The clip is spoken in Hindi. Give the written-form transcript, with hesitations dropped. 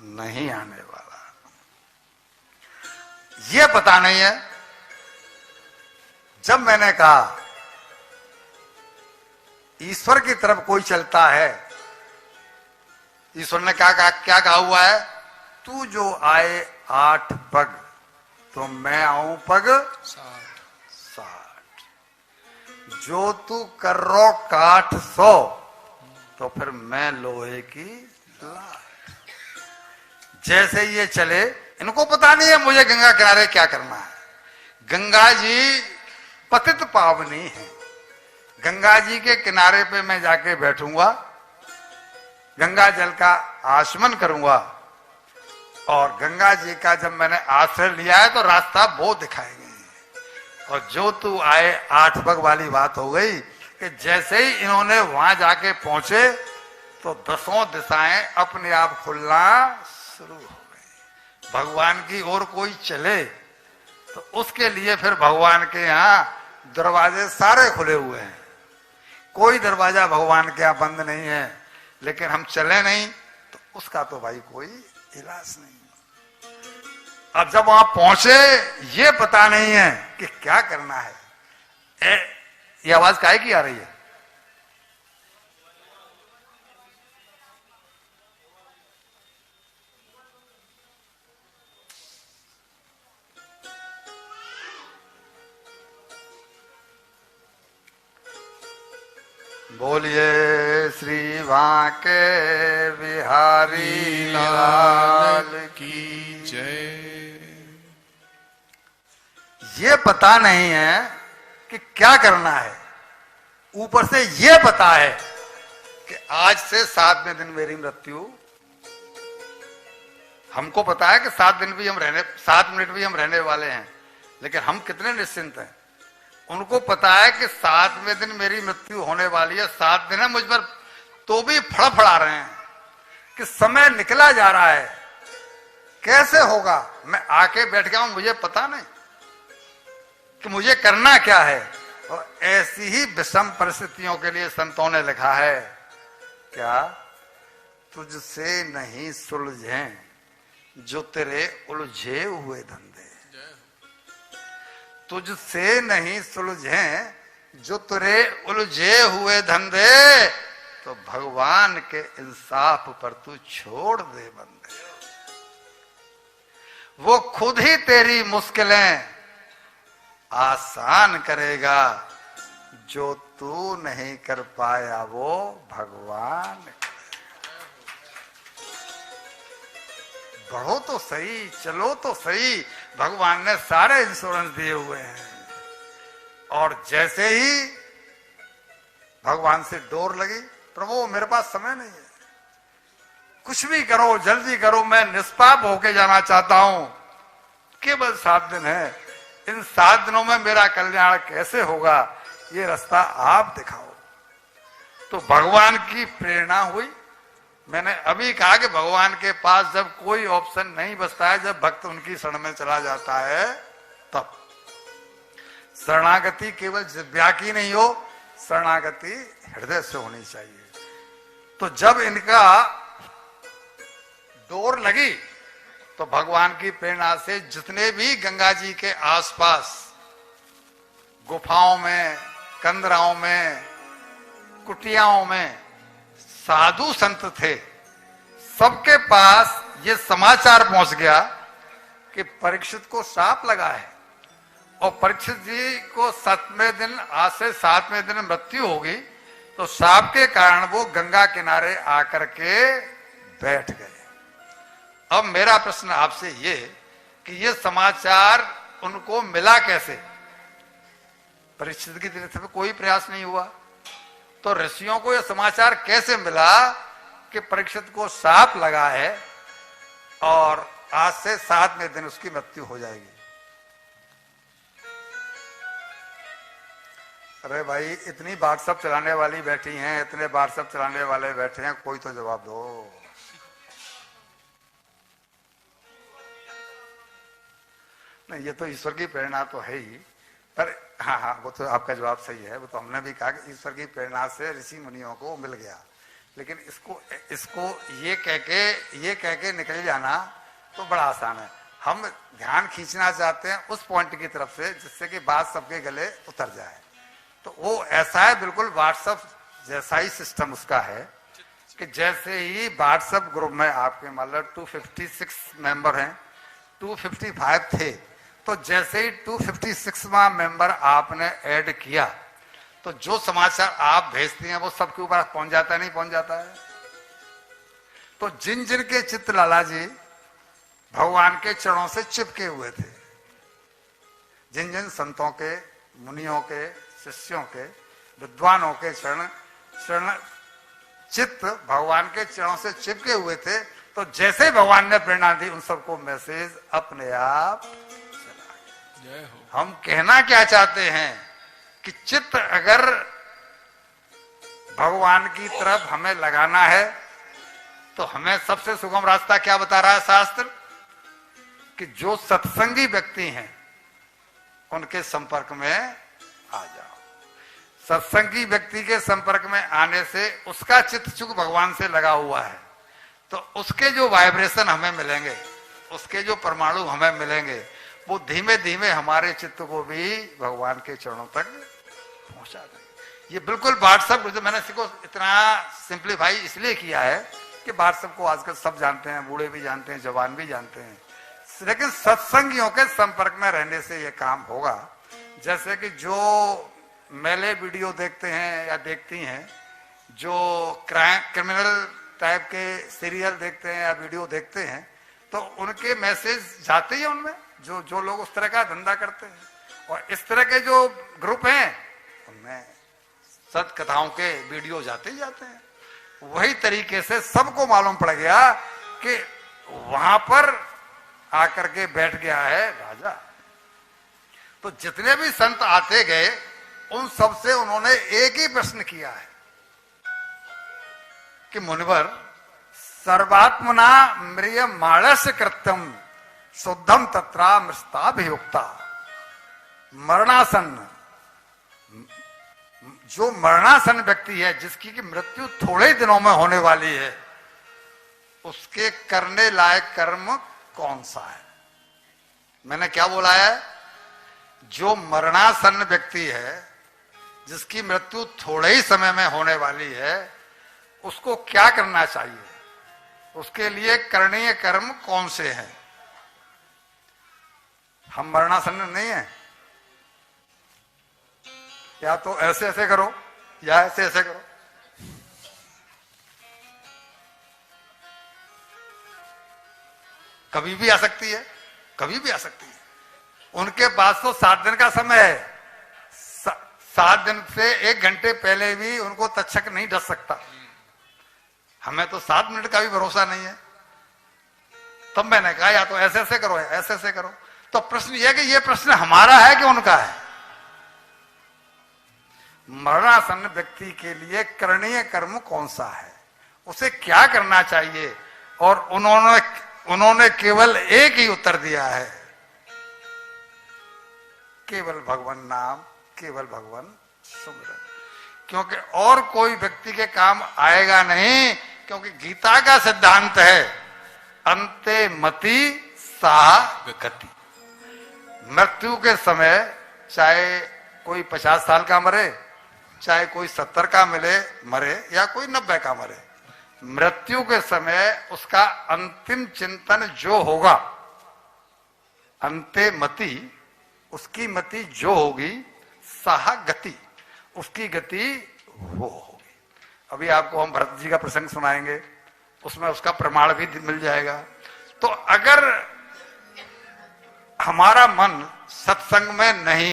नहीं आने वाला। ये पता नहीं है। जब मैंने कहा ईश्वर की तरफ कोई चलता है, ईश्वर ने क्या कहा हुआ है, तू जो आए 8 पग तो मैं आऊं पग 60, जो तू कर्रो काठ 100 तो फिर मैं लोहे की लाट। जैसे ये चले, इनको पता नहीं है मुझे गंगा किनारे क्या करना है। गंगा जी पतित पावनी है। गंगा जी के किनारे पे मैं जाके बैठूंगा, गंगा जल का आचमन करूंगा, और गंगा जी का जब मैंने आश्रय लिया है तो रास्ता वो दिखाएंगे। और जो तू आए 8 पग वाली बात हो गई कि जैसे ही इन्होंने वहां जाके पहुंचे तो 10 दिशाएं अपने आप खुलना शुरू हो गई। भगवान की ओर कोई चले तो उसके लिए फिर भगवान के यहाँ दरवाजे सारे खुले हुए हैं। कोई दरवाजा भगवान के यहाँ बंद नहीं है, लेकिन हम चले नहीं तो उसका तो भाई कोई इलाज नहीं। अब जब वहां पहुंचे ये पता नहीं है कि क्या करना है। ये आवाज काहे की आ रही है? बोलिए श्री बांके बिहारी लाल की जय। ये पता नहीं है कि क्या करना है। ऊपर से ये पता है कि आज से 7वें दिन मेरी मृत्यु। हमको पता है कि 7 मिनट भी हम रहने वाले हैं, लेकिन हम कितने निश्चिंत हैं। उनको पता है कि 7वें दिन मेरी मृत्यु होने वाली है। 7 दिन है मुझ पर, तो भी फड़फड़ा रहे हैं कि समय निकला जा रहा है, कैसे होगा। मैं आके बैठ गया हूं, मुझे पता नहीं कि मुझे करना क्या है। और ऐसी ही विषम परिस्थितियों के लिए संतों ने लिखा है क्या, तुझसे नहीं सुलझे जो तेरे उलझे हुए धंधे, तुझसे नहीं सुलझे जो तेरे उलझे हुए धंधे, तो भगवान के इंसाफ पर तू छोड़ दे बंदे। वो खुद ही तेरी मुश्किलें आसान करेगा, जो तू नहीं कर पाया वो भगवान करेगा। बढ़ो तो सही, चलो तो सही, भगवान ने सारे इंश्योरेंस दिए हुए हैं। और जैसे ही भगवान से डोर लगी, प्रभु मेरे पास समय नहीं है, कुछ भी करो, जल्दी करो, मैं निष्पाप होके जाना चाहता हूं, केवल 7 दिन है, इन 7 दिनों में मेरा कल्याण कैसे होगा, ये रास्ता आप दिखाओ। तो भगवान की प्रेरणा हुई। मैंने अभी कहा कि भगवान के पास जब कोई ऑप्शन नहीं बचता है, जब भक्त उनकी शरण में चला जाता है, तब शरणागति केवल जिह्वा की नहीं हो, शरणागति हृदय से होनी चाहिए। तो जब इनका डोर लगी तो भगवान की प्रेरणा से जितने भी गंगा जी के आसपास गुफाओं में, कंदराओं में, कुटियाओं में साधु संत थे, सबके पास ये समाचार पहुंच गया कि परीक्षित को शाप लगा है और परीक्षित जी को 7वें दिन, आज से 7वें दिन मृत्यु होगी। तो शाप के कारण वो गंगा किनारे आकर के बैठ गए। अब मेरा प्रश्न आपसे ये कि ये समाचार उनको मिला कैसे? परीक्षित की तरफ से कोई प्रयास नहीं हुआ, तो ऋषियों को यह समाचार कैसे मिला कि परीक्षित को शाप लगा है और आज से 7वें दिन उसकी मृत्यु हो जाएगी? अरे भाई, इतनी व्हाट्सएप चलाने वाली बैठी हैं, इतने व्हाट्सएप चलाने वाले बैठे हैं, कोई तो जवाब दो। नहीं, ये तो ईश्वर की प्रेरणा तो है ही, पर हाँ, वो तो आपका जवाब सही है। वो तो हमने भी कहा कि ईश्वर की प्रेरणा से ऋषि मुनियों को मिल गया। लेकिन इसको इसको ये कह के निकल जाना तो बड़ा आसान है। हम ध्यान खींचना चाहते हैं उस पॉइंट की तरफ से जिससे कि बात सबके गले उतर जाए। तो वो ऐसा है, बिल्कुल व्हाट्सएप जैसा ही सिस्टम उसका है कि जैसे ही व्हाट्सएप ग्रुप में आपके मतलब 256 मेंबर हैं, 255 थे, तो जैसे ही 256वां मेंबर आपने ऐड किया तो जो समाचार आप भेजते हैं वो सबके ऊपर पहुंच जाता है, नहीं पहुंच जाता है? तो जिन जिन के चित्त लाला जी भगवान के चरणों से चिपके हुए थे, जिन जिन संतों के, मुनियों के, शिष्यों के, विद्वानों के चरण चित्त भगवान के चरणों से चिपके हुए थे, तो जैसे ही भगवान ने प्रेरणा दी उन सबको मैसेज अपने आप चला गया। हम कहना क्या चाहते हैं कि चित्त अगर भगवान की तरफ हमें लगाना है तो हमें सबसे सुगम रास्ता क्या बता रहा है शास्त्र? कि जो सत्संगी व्यक्ति हैं उनके संपर्क में आ जाओ। सत्संगी व्यक्ति के संपर्क में आने से उसका चित्त चूंकि भगवान से लगा हुआ है, तो उसके जो वाइब्रेशन हमें मिलेंगे, उसके जो परमाणु हमें मिलेंगे, वो धीमे धीमे हमारे चित्त को भी भगवान के चरणों तक पहुंचा देंगे। ये बिल्कुल व्हाट्सएप, मैंने इसको इतना सिंप्लीफाई इसलिए किया है कि व्हाट्सएप को आजकल सब जानते हैं, बूढ़े भी जानते हैं, जवान भी जानते हैं, लेकिन सत्संगियों के संपर्क में रहने से ये काम होगा। जैसे कि जो मेले वीडियो देखते हैं या देखती हैं, जो क्रिमिनल टाइप के सीरियल देखते हैं या वीडियो देखते हैं, तो उनके मैसेज जाते ही उनमें, जो लोग उस तरह का धंधा करते हैं। और इस तरह के जो ग्रुप हैं उनमें सत कथाओं के वीडियो जाते ही जाते हैं। वही तरीके से सबको मालूम पड़ गया कि वहां पर आकर के बैठ गया है राजा। तो जितने भी संत आते गए उन सब से उन्होंने एक ही प्रश्न किया है कि मुनिवर, सर्वात्मना म्रिय मानस कृत्यम शुद्धम तत्रा मृष्टाभियुक्ता। मरणासन, जो मरणासन व्यक्ति है, जिसकी की मृत्यु थोड़े ही दिनों में होने वाली है, उसके करने लायक कर्म कौन सा है? मैंने क्या बोला है? जो मरणासन व्यक्ति है, जिसकी मृत्यु थोड़े ही समय में होने वाली है, उसको क्या करना चाहिए? उसके लिए करणीय कर्म कौन से हैं? हम मरणासन नहीं है, या तो ऐसे ऐसे करो या ऐसे ऐसे करो। कभी भी आ सकती है, कभी भी आ सकती है। उनके पास तो 7 दिन का समय है, 7 दिन से 1 घंटे पहले भी उनको तक्षक नहीं डस सकता। हमें तो 7 मिनट का भी भरोसा नहीं है। तब मैंने कहा या तो ऐसे ऐसे करो या ऐसे ऐसे करो। तो प्रश्न यह कि यह प्रश्न हमारा है कि उनका है? मरणासन व्यक्ति के लिए करणीय कर्म कौन सा है, उसे क्या करना चाहिए? और उन्होंने केवल एक ही उत्तर दिया है, केवल भगवान नाम, केवल भगवान सुमिरन। क्योंकि और कोई व्यक्ति के काम आएगा नहीं, क्योंकि गीता का सिद्धांत है अंते मति सा गति। मृत्यु के समय चाहे कोई 50 साल का मरे, चाहे कोई 70 का मरे या कोई 90 का मरे, मृत्यु के समय उसका अंतिम चिंतन जो होगा, अंते मति, उसकी मति जो होगी, साह गति, उसकी गति वो होगी। अभी आपको हम भरत जी का प्रसंग सुनाएंगे, उसमें उसका प्रमाण भी मिल जाएगा। तो अगर हमारा मन सत्संग में नहीं